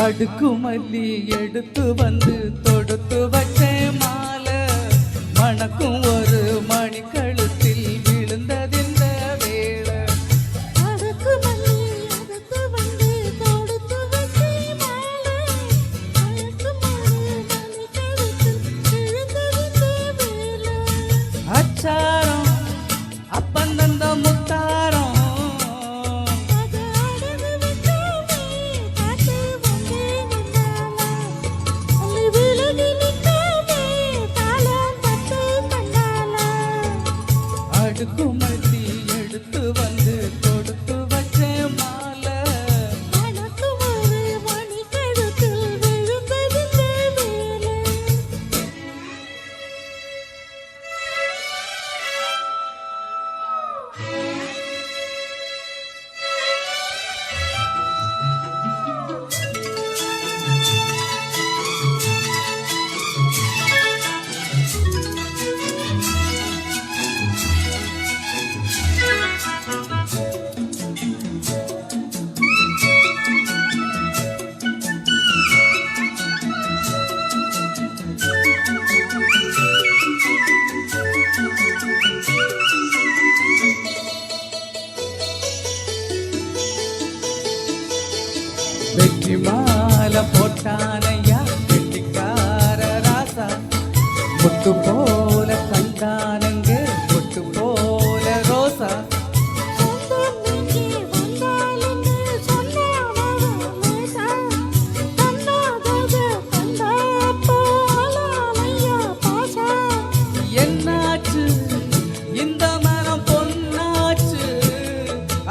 அடுக்கு மல்லி எடுத்து வந்து தொடுத்து வச்சேன் மாலை மணக்கும் ஒரு மணி கழுத்தில் விழுந்ததிந்த வேளை. அடுக்கு மல்லி எடுத்து வந்து தொடுத்து வச்சேன் மாலை மணக்கும் ஒரு மணி கழுத்தில் விழுந்ததிந்த வேளை. அச்சாரம் அப்பந்தந்த முத்தாரம் அடுக்கு மல்லி எடுத்து வந்து கொடுத்து வச்சேன் மாலை மணக்கும் ஒரு மணி கழுத்தில் விழுந்ததிந்த வேளை. வெற்றி மாலை போட்டானையா கெட்டிக்கார ராசா முட்டு போல கண்டானங்க முட்டு போல ரோசா. சொந்தம் இங்கே வந்தாலுன்னு சொன்னாவ லேசா. தன்னாதக தந்தாப்போ அலாலையா பாசா. என்னாச்சு இந்த மனம் பொன்னாச்சு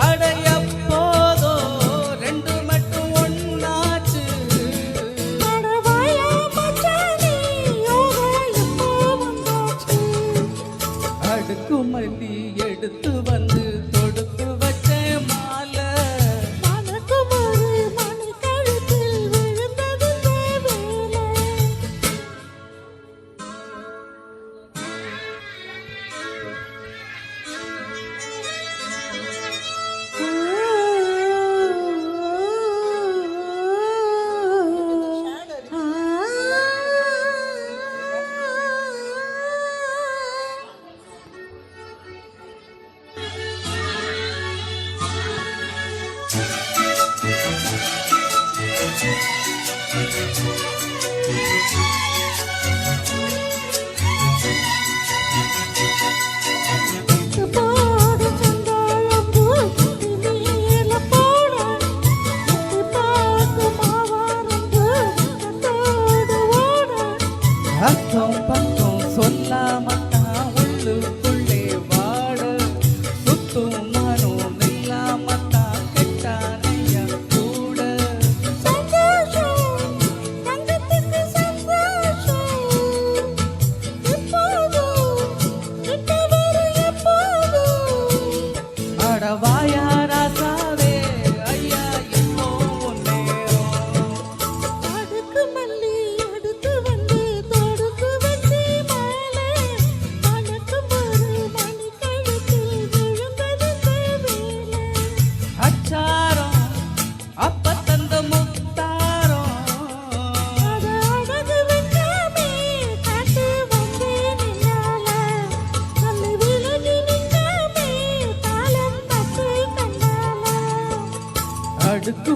அடைய போதோ ரெண்டு மட்டும் ஒன்னாச்சு. அடவாயா மச்சானே யோகா எப்போ வந்தாச்சு. அடுக்கு மல்லி எடுத்து வந்து தொடுத்து வச்சேன் மாலை மணக்கும் ஒரு மணி கழுத்தில் விழுந்ததிந்த வேளை. போடு சந்தாழம்பூ குடி மேல போட. எட்டி பார்த்து மாவாரம்பூ முகத்தோடு ஓட. அக்கம் பக்கம் சொல்லாமத்தான் உள்ளுக்குள்ளே வாட சுத்தும் மனம் இல்லாமத்தான் கெட்டானையா கூட. சந்தோஷம் தங்கத்துக்கு சந்தோஷம். எப்போதும் கிட்ட வரும் எப்போதும். அடவாயா ராசாவே ஐயா இப்போ நேரம். அடுக்கு மல்லி எடுத்து வந்து தொடுத்து வச்சு மாலை மணக்கும் ஒரு மணி கழுத்தில் விழுந்ததிந்த வேளை. அச்சாரம் அப்ப தந்த முத்தாரம் அட அழகு வெண்ணாமே காட்டு வந்தேன் என்னால. தள்ளி விலகி நின்னாமே தாளம் தட்டு கண்ணால. அடுக்கு